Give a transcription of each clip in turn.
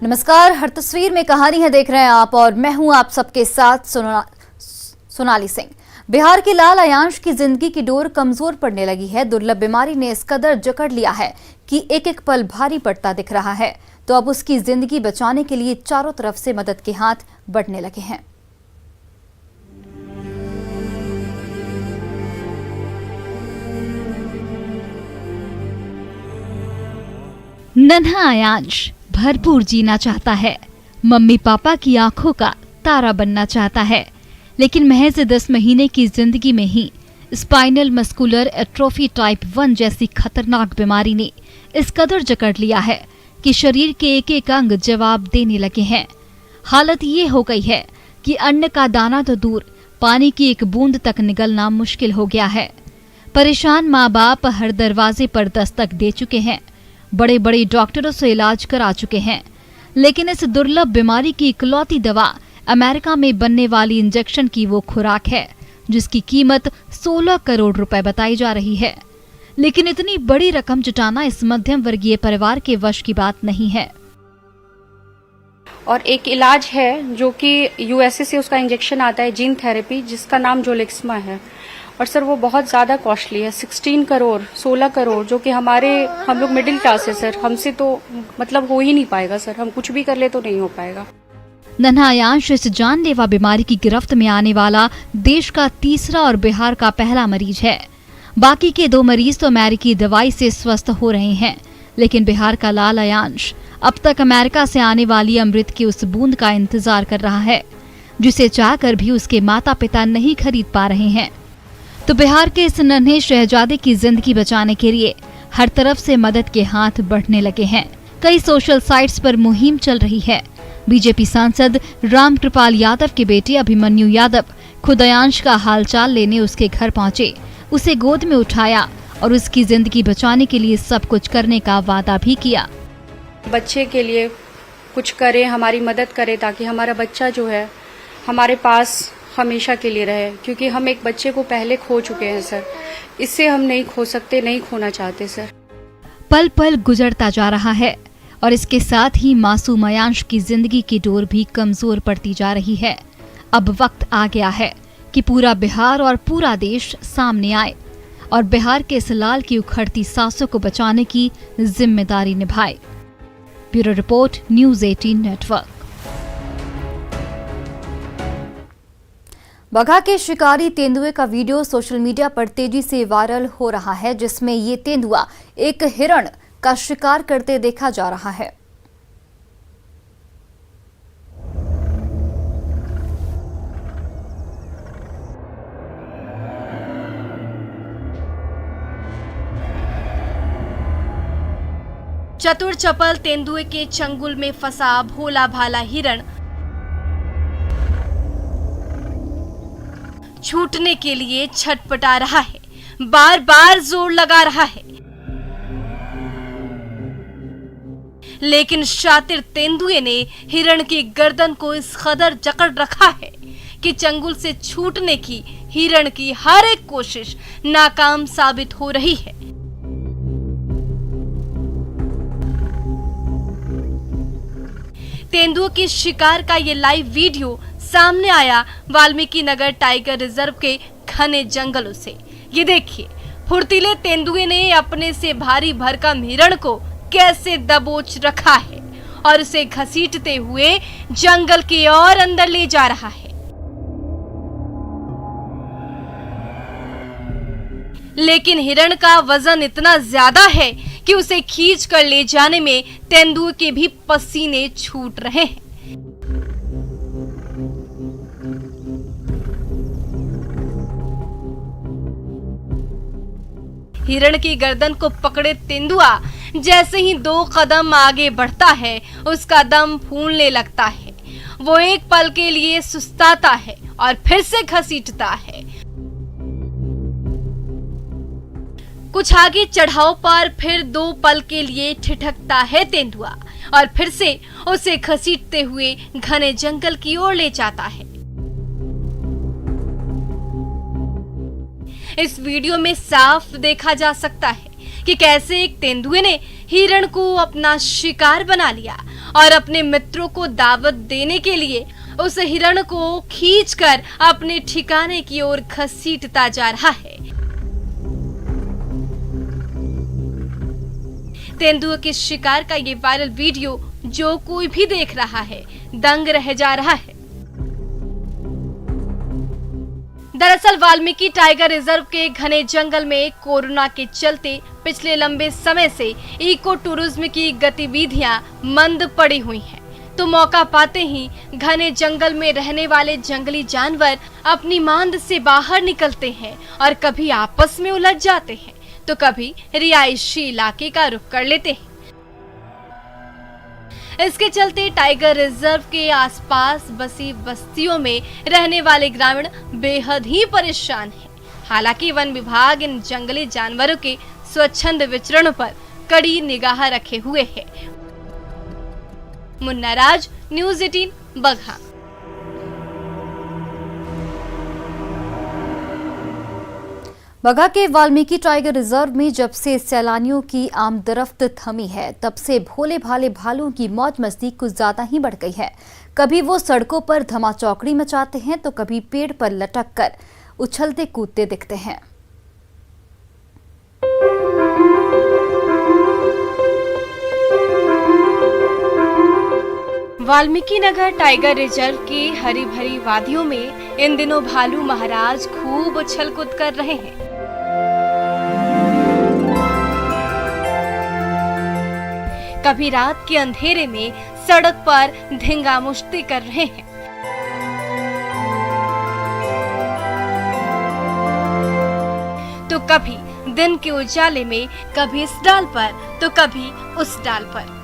नमस्कार, हर तस्वीर में कहानी है देख रहे हैं आप और मैं हूं आप सबके साथ सोनाली सिंह। बिहार के लाल अयांश की जिंदगी की डोर कमजोर पड़ने लगी है। दुर्लभ बीमारी ने इस कदर जकड़ लिया है कि एक एक पल भारी पड़ता दिख रहा है। तो अब उसकी जिंदगी बचाने के लिए चारों तरफ से मदद के हाथ बढ़ने लगे हैं। नन्हा अयांश भरपूर जीना चाहता है, मम्मी पापा की आंखों का तारा बनना चाहता है, लेकिन महज 10 महीने की जिंदगी में ही स्पाइनल मस्कुलर एट्रोफी टाइप 1 जैसी खतरनाक बीमारी ने इस कदर जकड़ लिया है कि शरीर के एक एक अंग जवाब देने लगे हैं। हालत ये हो गई है कि अन्न का दाना तो दूर, पानी की एक बूंद तक निगलना मुश्किल हो गया है। परेशान माँ बाप हर दरवाजे पर दस्तक दे चुके हैं, बड़े बड़े डॉक्टरों से इलाज करा चुके हैं, लेकिन इस दुर्लभ बीमारी की इकलौती दवा अमेरिका में बनने वाली इंजेक्शन की वो खुराक है जिसकी कीमत 16 करोड़ रुपए बताई जा रही है। लेकिन इतनी बड़ी रकम जुटाना इस मध्यम वर्गीय परिवार के वश की बात नहीं है। और एक इलाज है जो कि यूएसए से उसका इंजेक्शन आता है, जीन थेरेपी, जिसका नाम जोलेक्समा है। और सर वो बहुत ज्यादा कॉस्टली है, 16 करोड़ 16 करोड़, जो कि हम लोग मिडिल क्लास है सर, हमसे तो मतलब हो ही नहीं पाएगा सर, हम कुछ भी कर ले तो नहीं हो पाएगा। नन्हा अयांश इस जानलेवा बीमारी की गिरफ्त में आने वाला देश का तीसरा और बिहार का पहला मरीज है। बाकी के 2 मरीज तो अमेरिकी दवाई से स्वस्थ हो रहे हैं, लेकिन बिहार का लाल अयांश अब तक अमेरिका से आने वाली अमृत की उस बूंद का इंतजार कर रहा है जिसे चाहकर भी उसके माता पिता नहीं खरीद पा रहे हैं। तो बिहार के इस नन्हे शहजादे की जिंदगी बचाने के लिए हर तरफ से मदद के हाथ बढ़ने लगे हैं। कई सोशल साइट्स पर मुहिम चल रही है। बीजेपी सांसद रामकृपाल यादव के बेटे अभिमन्यु यादव खुद अयांश का हालचाल लेने उसके घर पहुंचे, उसे गोद में उठाया और उसकी जिंदगी बचाने के लिए सब कुछ करने का वादा भी किया। बच्चे के लिए कुछ करें, हमारी मदद करें, ताकि हमारा बच्चा जो है हमारे पास हमेशा के लिए रहे, क्योंकि हम एक बच्चे को पहले खो चुके हैं सर, इससे हम नहीं खो सकते, नहीं खोना चाहते सर। पल पल गुजरता जा रहा है और इसके साथ ही मासूम अयांश की जिंदगी की डोर भी कमजोर पड़ती जा रही है। अब वक्त आ गया है कि पूरा बिहार और पूरा देश सामने आए और बिहार के इस लाल की उखड़ती सांसों को बचाने की जिम्मेदारी निभाए। Bureau report, news 18 network. Bagaha के शिकारी तेंदुए का वीडियो सोशल मीडिया पर तेजी से वायरल हो रहा है, जिसमें ये तेंदुआ एक हिरण का शिकार करते देखा जा रहा है। चतुर चपल तेंदुए के चंगुल में फंसा भोला भाला हिरण छूटने के लिए छटपटा रहा है, बार बार जोर लगा रहा है, लेकिन शातिर तेंदुए ने हिरण की गर्दन को इस कदर जकड़ रखा है कि चंगुल से छूटने की हिरण की हर एक कोशिश नाकाम साबित हो रही है। तेंदुए की शिकार का ये लाइव वीडियो सामने आया वाल्मीकि नगर टाइगर रिजर्व के घने जंगलों से। ये देखिए, फुर्तीले तेंदुए ने अपने से भारी भरकम हिरण को कैसे दबोच रखा है और उसे घसीटते हुए जंगल के और अंदर ले जा रहा है। लेकिन हिरण का वजन इतना ज्यादा है कि उसे खींच कर ले जाने में तेंदुए के भी पसीने छूट रहे हैं। हिरण की गर्दन को पकड़े तेंदुआ जैसे ही 2 कदम आगे बढ़ता है, उसका दम फूलने लगता है। वो एक पल के लिए सुस्ताता है और फिर से घसीटता है। कुछ आगे चढ़ाव पर फिर 2 पल के लिए ठिठकता है तेंदुआ और फिर से उसे घसीटते हुए घने जंगल की ओर ले जाता है। इस वीडियो में साफ देखा जा सकता है कि कैसे एक तेंदुए ने हिरण को अपना शिकार बना लिया और अपने मित्रों को दावत देने के लिए उस हिरण को खींचकर अपने ठिकाने की ओर घसीटता जा रहा है। तेंदुए के शिकार का ये वायरल वीडियो जो कोई भी देख रहा है दंग रह जा रहा है। दरअसल वाल्मीकि टाइगर रिजर्व के घने जंगल में कोरोना के चलते पिछले लंबे समय से इको टूरिज्म की गतिविधियां मंद पड़ी हुई हैं। तो मौका पाते ही घने जंगल में रहने वाले जंगली जानवर अपनी मांद से बाहर निकलते हैं और कभी आपस में उलझ जाते हैं तो कभी रिहायशी इलाके का रुख कर लेते हैं। इसके चलते टाइगर रिजर्व के आसपास बसी बस्तियों में रहने वाले ग्रामीण बेहद ही परेशान हैं। हालांकि वन विभाग इन जंगली जानवरों के स्वच्छंद विचरण पर कड़ी निगाह रखे हुए है। मुन्ना राज, न्यूज़ 18, बगहा। बगहा के वाल्मीकि टाइगर रिजर्व में जब से सैलानियों की आमदरफ्त थमी है तब से भोले भाले भालुओं की मौज मस्ती कुछ ज्यादा ही बढ़ गई है। कभी वो सड़कों पर धमाचौकड़ी मचाते हैं तो कभी पेड़ पर लटक कर उछलते कूदते दिखते हैं। वाल्मीकि नगर टाइगर रिजर्व की हरी भरी वादियों में इन दिनों भालू महाराज खूब उछल कूद कर रहे हैं। कभी रात के अंधेरे में सड़क पर धिंगामुश्ती कर रहे हैं। तो कभी दिन के उजाले में कभी इस डाल पर तो कभी उस डाल पर।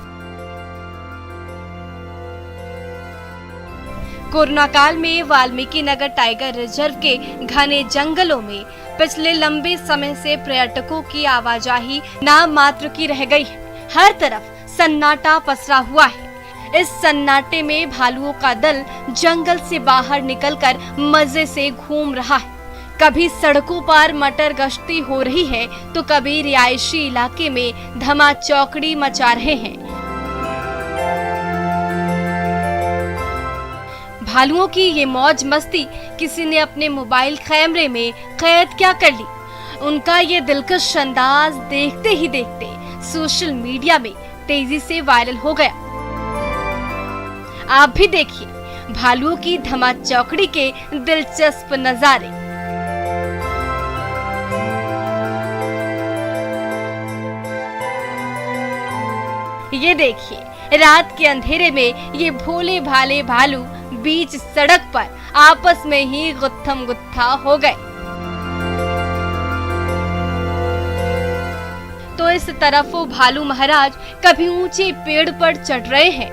कोरोना काल में वाल्मीकि नगर टाइगर रिजर्व के घने जंगलों में पिछले लंबे समय से पर्यटकों की आवाजाही नाम मात्र की रह गई है। हर तरफ सन्नाटा पसरा हुआ है। इस सन्नाटे में भालुओं का दल जंगल से बाहर निकलकर मजे से घूम रहा है। कभी सड़कों पर मटर गश्ती हो रही है तो कभी रिहायशी इलाके में धमाचौकड़ी मचा रहे हैं। भालुओं की ये मौज मस्ती किसी ने अपने मोबाइल कैमरे में कैद क्या कर ली। उनका ये दिलकश अंदाज देखते ही देखते सोशल मीडिया में तेजी से वायरल हो गया। आप भी देखिए भालुओं की धमाचौकड़ी के दिलचस्प नजारे। ये देखिए रात के अंधेरे में ये भोले भाले भालू बीच सड़क पर आपस में ही गुत्थम गुत्था हो गए। तो इस तरफ वो भालू महाराज कभी ऊंचे पेड़ पर चढ़ रहे हैं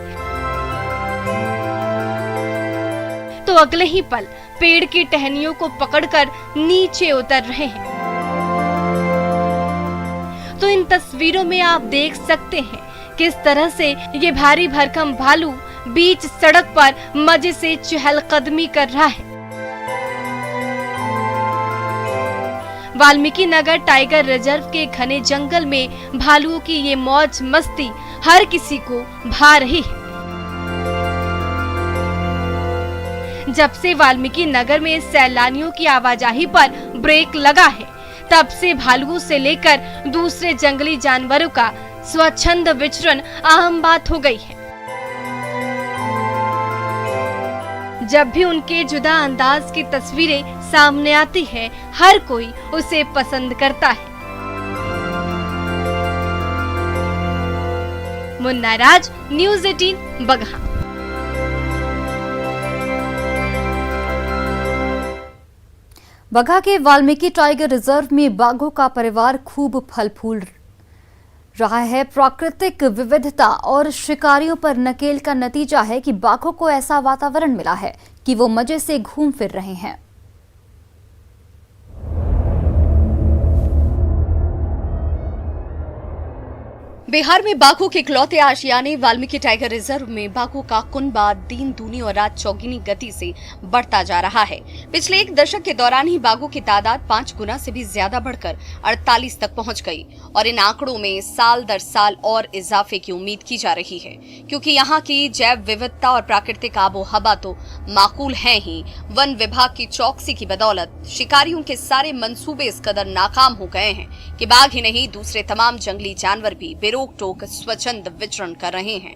तो अगले ही पल पेड़ की टहनियों को पकड़कर नीचे उतर रहे हैं। तो इन तस्वीरों में आप देख सकते हैं किस तरह से ये भारी भरकम भालू बीच सड़क पर मजे से चहलकदमी कर रहा है। वाल्मीकि नगर टाइगर रिजर्व के घने जंगल में भालुओं की ये मौज मस्ती हर किसी को भा रही है। जब से वाल्मीकि नगर में सैलानियों की आवाजाही पर ब्रेक लगा है तब से भालुओं से लेकर दूसरे जंगली जानवरों का स्वच्छंद विचरण आम बात हो गई है। जब भी उनके जुदा अंदाज की तस्वीरें सामने आती है हर कोई उसे पसंद करता है। मुन्ना राज, न्यूज़ 18, बगहा। बगहा के वाल्मीकि टाइगर रिजर्व में बाघों का परिवार खूब फल फूल रहा है। प्राकृतिक विविधता और शिकारियों पर नकेल का नतीजा है कि बाघों को ऐसा वातावरण मिला है कि वो मजे से घूम फिर रहे हैं। बिहार में बाघों के इकलौते आशियाने वाल्मीकि टाइगर रिजर्व में बाघों का कुनबा दिन दूनी और रात चौगुनी गति से बढ़ता जा रहा है। पिछले एक दशक के दौरान ही बाघों की तादाद 5 गुना से भी ज्यादा बढ़कर 48 तक पहुंच गई और इन आंकड़ों में साल दर साल और इजाफे की उम्मीद की जा रही है, क्योंकि यहाँ की जैव विविधता और प्राकृतिक आबो हवा तो माकूल है ही। वन विभाग की चौकसी की बदौलत शिकारियों के सारे मंसूबे इस कदर नाकाम हो गए हैं कि बाघ ही नहीं दूसरे तमाम जंगली जानवर भी बेरोक टोक स्वच्छंद विचरण कर रहे हैं।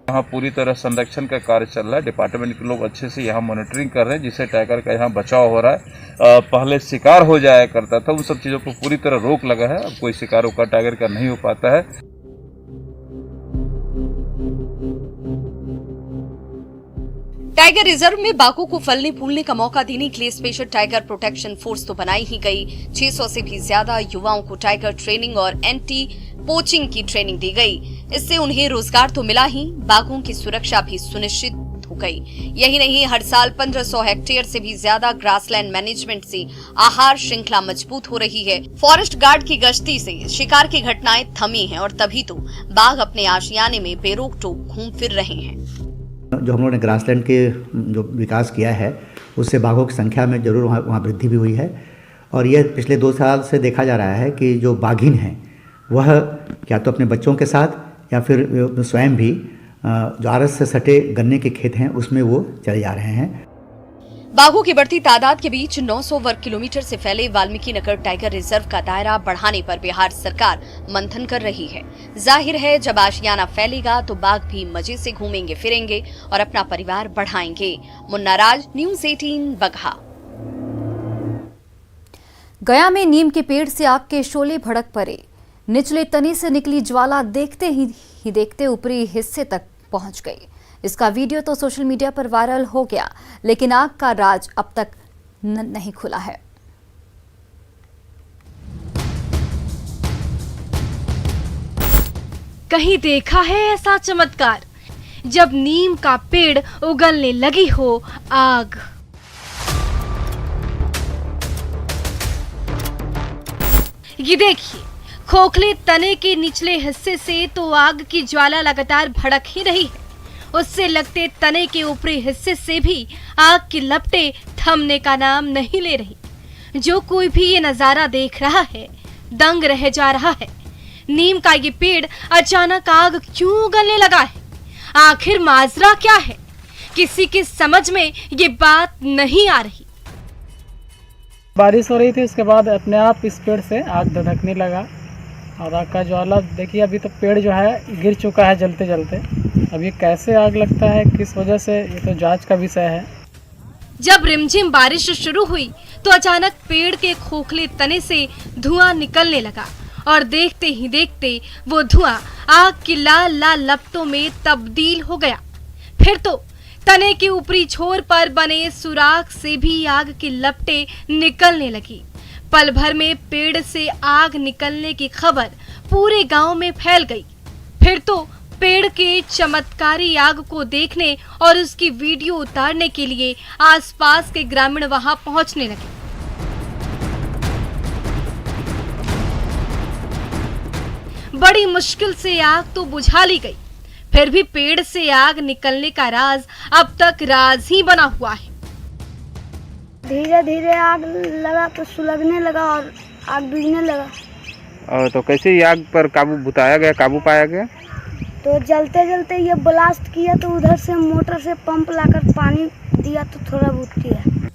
यहाँ पूरी तरह संरक्षण का कार्य चल रहा है। डिपार्टमेंट के लोग अच्छे से यहाँ मॉनिटरिंग कर रहे हैं, जिससे टाइगर का यहाँ बचाव हो रहा है। पहले शिकार हो जाया करता था, उन सब चीजों पर पूरी तरह रोक लगा है। अब कोई शिकार होकर टाइगर का नहीं हो पाता है। टाइगर रिजर्व में बाघों को फलने फूलने का मौका देने के लिए स्पेशल टाइगर प्रोटेक्शन फोर्स तो बनाई ही गई। 600 से भी ज्यादा युवाओं को टाइगर ट्रेनिंग और एंटी पोचिंग की ट्रेनिंग दी गई। इससे उन्हें रोजगार तो मिला ही, बाघों की सुरक्षा भी सुनिश्चित हो गई। यही नहीं, हर साल 1500 हेक्टेयर से भी ज्यादा ग्रासलैंड मैनेजमेंट से आहार श्रृंखला मजबूत हो रही है। फॉरेस्ट गार्ड की गश्ती से शिकार की घटनाएं थमी हैं और तभी तो बाघ अपने आशियाने में बेरोक टोक घूम फिर रहे हैं। जो हम लोगों ने ग्रासलैंड के जो विकास किया है उससे बाघों की संख्या में जरूर वहाँ वृद्धि भी हुई है। और यह पिछले 2 साल से देखा जा रहा है कि जो बाघिन हैं वह क्या तो अपने बच्चों के साथ या फिर स्वयं भी जो आरस से सटे गन्ने के खेत हैं उसमें वो चले जा रहे हैं। बाघों की बढ़ती तादाद के बीच 900 वर्ग किलोमीटर से फैले वाल्मीकि नगर टाइगर रिजर्व का दायरा बढ़ाने पर बिहार सरकार मंथन कर रही है। जाहिर है, जब आशियाना फैलेगा तो बाघ भी मजे से घूमेंगे फिरेंगे और अपना परिवार बढ़ाएंगे। मुन्ना राज, न्यूज़ 18 बगहा। गया में नीम के पेड़ से आग के शोले भड़क पड़े। निचले तने से निकली ज्वाला देखते ही देखते ऊपरी हिस्से तक पहुंच गई। इसका वीडियो तो सोशल मीडिया पर वायरल हो गया, लेकिन आग का राज अब तक नहीं खुला है। कहीं देखा है ऐसा चमत्कार, जब नीम का पेड़ उगलने लगी हो आग। ये देखिए, खोखले तने के निचले हिस्से से तो आग की ज्वाला लगातार भड़क ही रही है। उससे लगते तने के ऊपरी हिस्से से भी आग की लपटें थमने का नाम नहीं ले रही। जो कोई भी ये नजारा देख रहा है दंग रह जा रहा है। नीम का ये पेड़ अचानक आग क्यों उगलने लगा है? आखिर माजरा क्या है? किसी की समझ में ये बात नहीं आ रही। बारिश हो रही थी, उसके बाद अपने आप इस पेड़ से आग धधकने लगा और आग का ज्वाला देखिए, अभी तो पेड़ जो है गिर चुका है जलते जलते। अब ये कैसे आग लगता है, किस वजह से, ये तो जांच का विषय है। जब रिमझिम बारिश शुरू हुई तो अचानक पेड़ के खोखले तने से धुआं निकलने लगा और देखते ही देखते वो धुआं आग की लाल लाल लपटों में तब्दील हो गया। फिर तो तने के ऊपरी छोर पर बने सुराख से भी आग की लपटें निकलने लगी। पल भर में पेड़ से आग निकलने की खबर पूरे गांव में फैल गई। फिर तो पेड़ के चमत्कारी आग को देखने और उसकी वीडियो उतारने के लिए आसपास के ग्रामीण वहां पहुंचने लगे। बड़ी मुश्किल से आग तो बुझा ली गई, फिर भी पेड़ से आग निकलने का राज अब तक राज ही बना हुआ है। धीरे धीरे आग लगा तो सुलगने लगा और आग बुझने लगा। तो कैसे आग पर काबू पाया गया? तो जलते जलते ये ब्लास्ट किया तो उधर से मोटर से पंप लाकर पानी दिया तो थोड़ा बहुत किया।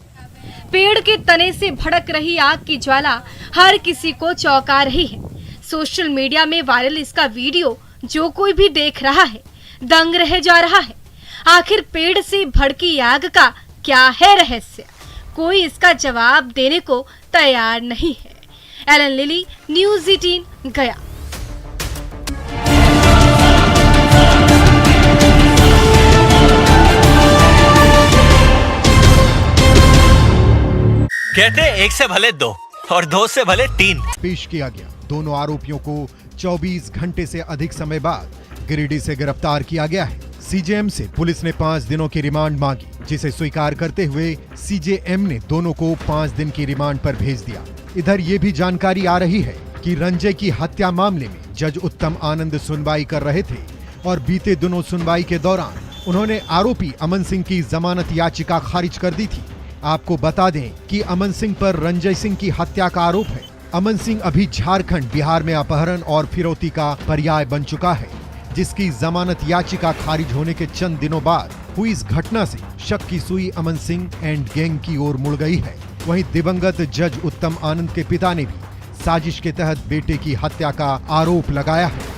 पेड़ के तने से भड़क रही आग की ज्वाला हर किसी को चौंका रही है। सोशल मीडिया में वायरल इसका वीडियो जो कोई भी देख रहा है दंग रह जा रहा है। आखिर पेड़ से भड़की आग का क्या है रहस्य? कोई इसका जवाब देने को तैयार नहीं है। एलन लिली, न्यूज़ 18 गया। कहते हैं 1 से भले 2 और 2 से भले 3। पेश किया गया। दोनों आरोपियों को 24 घंटे से अधिक समय बाद गिरिडीह से गिरफ्तार किया गया है। सीजेएम से पुलिस ने 5 दिनों की रिमांड मांगी, जिसे स्वीकार करते हुए सीजेएम ने दोनों को 5 दिन की रिमांड पर भेज दिया। इधर ये भी जानकारी आ रही है कि रंजय की हत्या मामले में जज उत्तम आनंद सुनवाई कर रहे थे और बीते दिनों सुनवाई के दौरान उन्होंने आरोपी अमन सिंह की जमानत याचिका खारिज कर दी थी। आपको बता दें कि अमन सिंह पर रंजय सिंह की हत्या का आरोप है। अमन सिंह अभी झारखंड, बिहार में अपहरण और फिरौती का पर्याय बन चुका है, जिसकी जमानत याचिका खारिज होने के चंद दिनों बाद हुई इस घटना से शक की सुई अमन सिंह एंड गैंग की ओर मुड़ गई है। वहीं दिवंगत जज उत्तम आनंद के पिता ने भी साजिश के तहत बेटे की हत्या का आरोप लगाया है।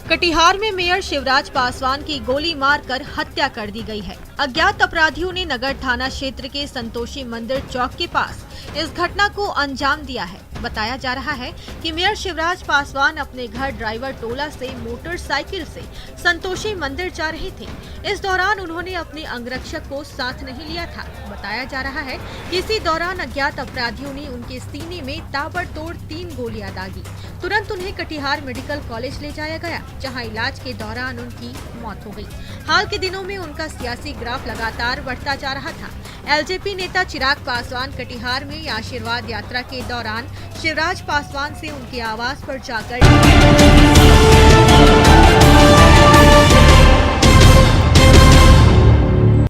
कटिहार में मेयर शिवराज पासवान की गोली मारकर हत्या कर दी गई है। अज्ञात अपराधियों ने नगर थाना क्षेत्र के संतोषी मंदिर चौक के पास इस घटना को अंजाम दिया है। बताया जा रहा है कि मेयर शिवराज पासवान अपने घर ड्राइवर टोला से मोटरसाइकिल से संतोषी मंदिर जा रहे थे। इस दौरान उन्होंने अपने अंगरक्षक को साथ नहीं लिया था। बताया जा रहा है कि इसी दौरान अज्ञात अपराधियों ने उनके सीने में ताबड़तोड़ 3 गोलियां दागी। तुरंत उन्हें कटिहार मेडिकल कॉलेज ले जाया गया, जहां इलाज के दौरान उनकी मौत हो गई। हाल के दिनों में उनका सियासी ग्राफ लगातार बढ़ता जा रहा था। एलजेपी नेता चिराग पासवान कटिहार में आशीर्वाद यात्रा के दौरान शिवराज पासवान से उनके आवास पर जाकर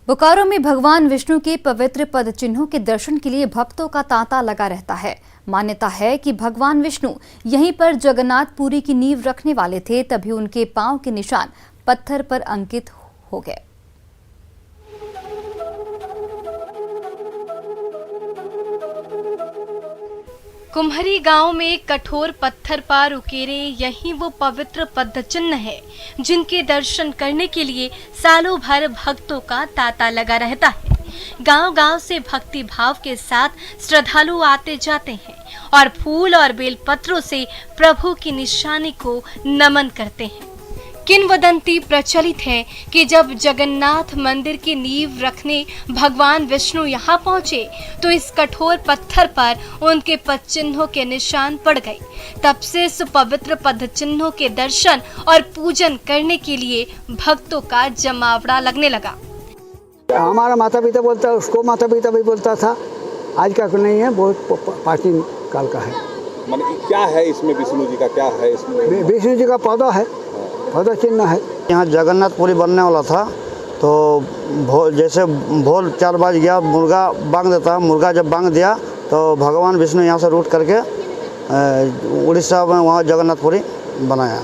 बोकारो में भगवान विष्णु के पवित्र पद चिन्हों के दर्शन के लिए भक्तों का तांता लगा रहता है। मान्यता है कि भगवान विष्णु यहीं पर जगन्नाथपुरी की नींव रखने वाले थे, तभी उनके पांव के निशान पत्थर पर अंकित हो गए। कुम्हरी गांव में कठोर पत्थर पर उकेरे यही वो पवित्र पद चिन्ह है, जिनके दर्शन करने के लिए सालों भर भक्तों का तांता लगा रहता है। गांव-गांव से भक्ति भाव के साथ श्रद्धालु आते जाते हैं और फूल और बेलपत्रों से प्रभु की निशानी को नमन करते हैं। किंवदंती प्रचलित है कि जब जगन्नाथ मंदिर की नींव रखने भगवान विष्णु यहाँ पहुँचे तो इस कठोर पत्थर पर उनके पद चिन्हों के निशान पड़ गए। तब से इस पवित्र पद चिन्हों के दर्शन और पूजन करने के लिए भक्तों का जमावड़ा लगने लगा। हमारा माता पिता बोलता है, उसको माता पिता भी बोलता था। आज का नहीं है, बहुत प्राचीन काल का है। मतलब क्या है इसमें? विष्णु जी का क्या है इसमें? विष्णु जी का पौधा है, पौधा चिन्ह है। यहाँ जगन्नाथपुरी बनने वाला था तो जैसे भोर 4 बज गया, मुर्गा बांग देता। मुर्गा जब बांग दिया तो भगवान विष्णु यहाँ से रूट करके उड़ीसा में वहाँ जगन्नाथपुरी बनाया।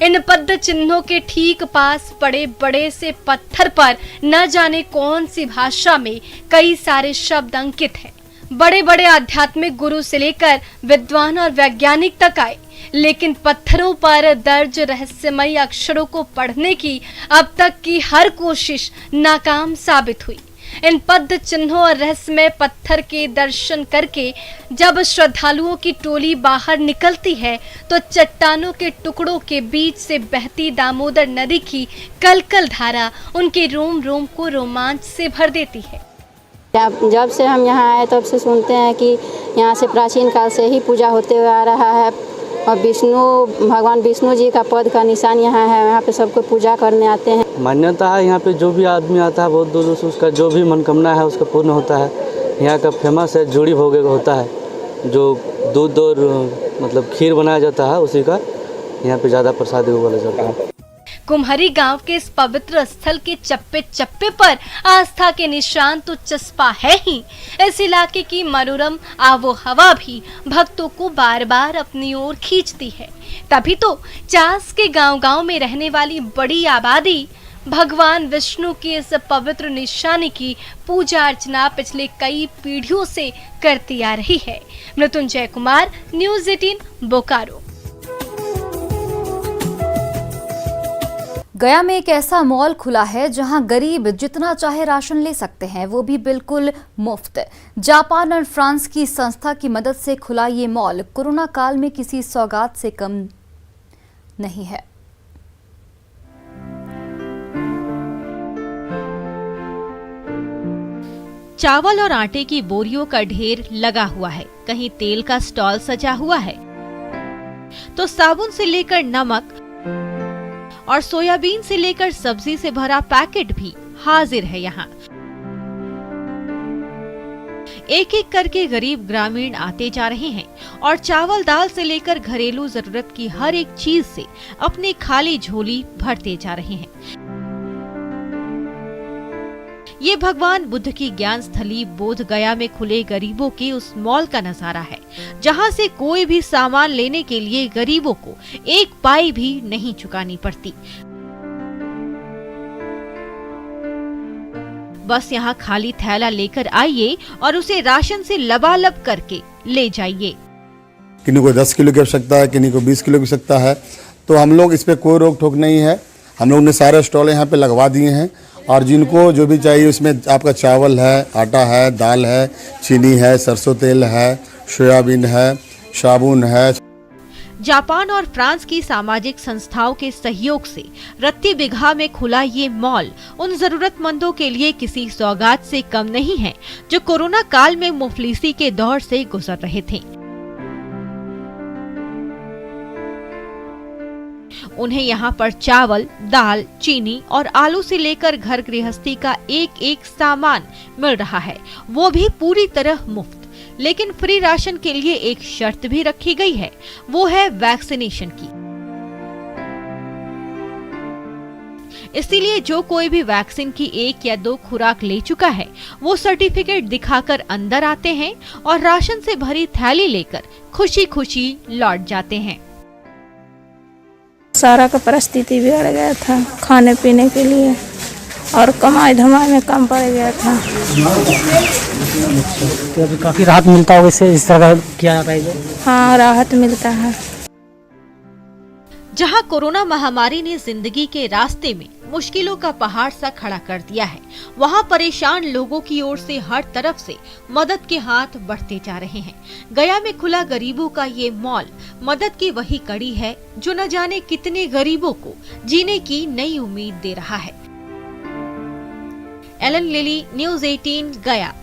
इन पद चिन्हों के ठीक पास पड़े बड़े से पत्थर पर न जाने कौन सी भाषा में कई सारे शब्द अंकित हैं। बड़े बड़े आध्यात्मिक गुरु से लेकर विद्वान और वैज्ञानिक तक आए, लेकिन पत्थरों पर दर्ज रहस्यमयी अक्षरों को पढ़ने की अब तक की हर कोशिश नाकाम साबित हुई। इन पद चिन्हों और रहस्यमय पत्थर के दर्शन करके जब श्रद्धालुओं की टोली बाहर निकलती है तो चट्टानों के टुकड़ों के बीच से बहती दामोदर नदी की कलकल धारा उनके रोम रोम को रोमांच से भर देती है। जब से हम यहाँ आए तब से सुनते हैं कि यहाँ से प्राचीन काल से ही पूजा होते हुए आ रहा है और भगवान विष्णु जी का पद का निशान यहाँ है। यहाँ पे सबको पूजा करने आते हैं। मान्यता है यहाँ पे जो भी आदमी आता है बहुत दूर दूर से उसका जो भी मनोकामना है उसका पूर्ण होता है। यहाँ का फेमस है जोड़ी भोगे होता है, जो दूध और मतलब खीर बनाया जाता है, उसी का यहाँ पे ज़्यादा प्रसाद बोला जाता है। कुम्हरी गांव के इस पवित्र स्थल के चप्पे चप्पे पर आस्था के निशान तो चस्पा है ही, इस इलाके की मनोरम आबो हवा भी भक्तों को बार बार अपनी ओर खींचती है। तभी तो चास के गांव-गांव में रहने वाली बड़ी आबादी भगवान विष्णु के इस पवित्र निशानी की पूजा अर्चना पिछले कई पीढ़ियों से करती आ रही है। मृत्युंजय कुमार, न्यूज़ 18 बोकारो। गया में एक ऐसा मॉल खुला है जहां गरीब जितना चाहे राशन ले सकते हैं, वो भी बिल्कुल मुफ्त। जापान और फ्रांस की संस्था की मदद से खुला ये मॉल कोरोना काल में किसी सौगात से कम नहीं है। चावल और आटे की बोरियों का ढेर लगा हुआ है, कहीं तेल का स्टॉल सजा हुआ है तो साबुन से लेकर नमक और सोयाबीन से लेकर सब्जी से भरा पैकेट भी हाजिर है यहाँ। एक एक करके गरीब ग्रामीण आते जा रहे हैं और चावल दाल से लेकर घरेलू जरूरत की हर एक चीज से अपनी खाली झोली भरते जा रहे हैं। ये भगवान बुद्ध की ज्ञान स्थली बोध गया में खुले गरीबों के उस मॉल का नजारा है, जहां से कोई भी सामान लेने के लिए गरीबों को एक पाई भी नहीं चुकानी पड़ती। बस यहाँ खाली थैला लेकर आइए और उसे राशन से लबालब करके ले जाइए। किन्हीं को 10 किलो की आवश्यकता है, किन्हीं को 20 किलो की आवश्यकता है, तो हम लोग इस पे कोई रोक टोक नहीं है। हम लोग ने सारे स्टॉल यहाँ पे लगवा दिए हैं और जिनको जो भी चाहिए उसमें आपका चावल है, आटा है, दाल है, चीनी है, सरसों तेल है, सोयाबीन है, साबुन है। जापान और फ्रांस की सामाजिक संस्थाओं के सहयोग से रत्ती बिघा में खुला ये मॉल उन जरूरतमंदों के लिए किसी सौगात से कम नहीं है जो कोरोना काल में मुफलिसी के दौर से गुजर रहे थे। उन्हें यहाँ पर चावल, दाल, चीनी और आलू से लेकर घर गृहस्थी का एक एक सामान मिल रहा है, वो भी पूरी तरह मुफ्त। लेकिन फ्री राशन के लिए एक शर्त भी रखी गई है, वो है वैक्सीनेशन की। इसीलिए जो कोई भी वैक्सीन की 1 या 2 खुराक ले चुका है, वो सर्टिफिकेट दिखाकर अंदर आते हैं और राशन से भरी थैली लेकर खुशी खुशी लौट जाते हैं। सारा का परिस्थिति बिगड़ गया था खाने पीने के लिए और कमाई धमाई में कम पड़ गया था। तो अभी काफी राहत मिलता होगा इससे, इस तरह किया जाता है? हाँ, राहत मिलता है। जहां कोरोना महामारी ने जिंदगी के रास्ते में मुश्किलों का पहाड़ सा खड़ा कर दिया है, वहां परेशान लोगों की ओर से हर तरफ से मदद के हाथ बढ़ते जा रहे हैं। गया में खुला गरीबों का ये मॉल मदद की वही कड़ी है जो न जाने कितने गरीबों को जीने की नई उम्मीद दे रहा है। एलन लिली, न्यूज़ 18 गया।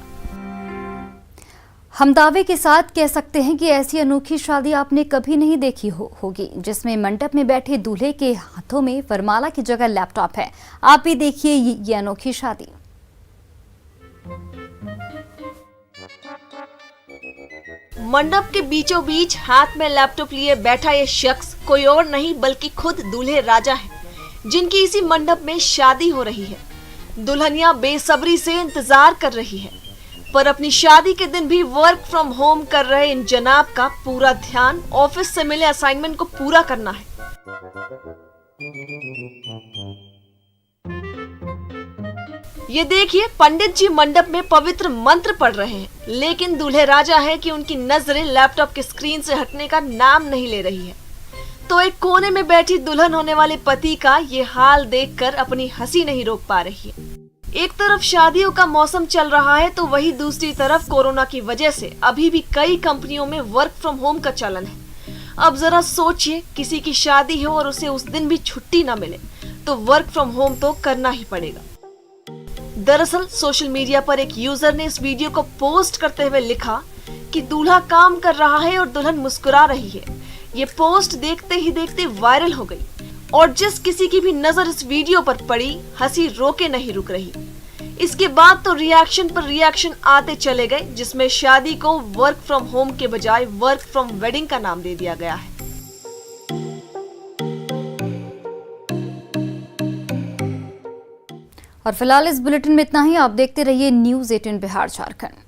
हम दावे के साथ कह सकते हैं कि ऐसी अनोखी शादी आपने कभी नहीं देखी होगी, जिसमें मंडप में बैठे दूल्हे के हाथों में वरमाला की जगह लैपटॉप है। आप भी देखिए ये अनोखी शादी। मंडप के बीचों बीच हाथ में लैपटॉप लिए बैठा ये शख्स कोई और नहीं बल्कि खुद दूल्हे राजा है, जिनकी इसी मंडप में शादी हो रही है। दुल्हनिया बेसब्री से इंतजार कर रही है, पर अपनी शादी के दिन भी वर्क फ्रॉम होम कर रहे इन जनाब का पूरा ध्यान ऑफिस से मिले असाइनमेंट को पूरा करना है। ये देखिए, पंडित जी मंडप में पवित्र मंत्र पढ़ रहे हैं, लेकिन दूल्हे राजा है कि उनकी नजरें लैपटॉप की स्क्रीन से हटने का नाम नहीं ले रही है। तो एक कोने में बैठी दुल्हन होने वाले पति का ये हाल देखकर अपनी हंसी नहीं रोक पा रही है। एक तरफ शादियों का मौसम चल रहा है, तो वही दूसरी तरफ कोरोना की वजह से अभी भी कई कंपनियों में वर्क फ्रॉम होम का चलन है। अब जरा सोचिए, किसी की शादी हो और उसे उस दिन भी छुट्टी न मिले, तो वर्क फ्रॉम होम तो करना ही पड़ेगा। दरअसल सोशल मीडिया पर एक यूजर ने इस वीडियो को पोस्ट करते हुए लिखा कि दूल्हा काम कर रहा है और दुल्हन मुस्कुरा रही है। ये पोस्ट देखते ही देखते वायरल हो गई और जिस किसी की भी नजर इस वीडियो पर पड़ी, हंसी रोके नहीं रुक रही। इसके बाद तो रिएक्शन पर रिएक्शन आते चले गए, जिसमें शादी को वर्क फ्रॉम होम के बजाय वर्क फ्रॉम वेडिंग का नाम दे दिया गया है। और फिलहाल इस बुलेटिन में इतना ही। आप देखते रहिए न्यूज़ 18 बिहार झारखंड।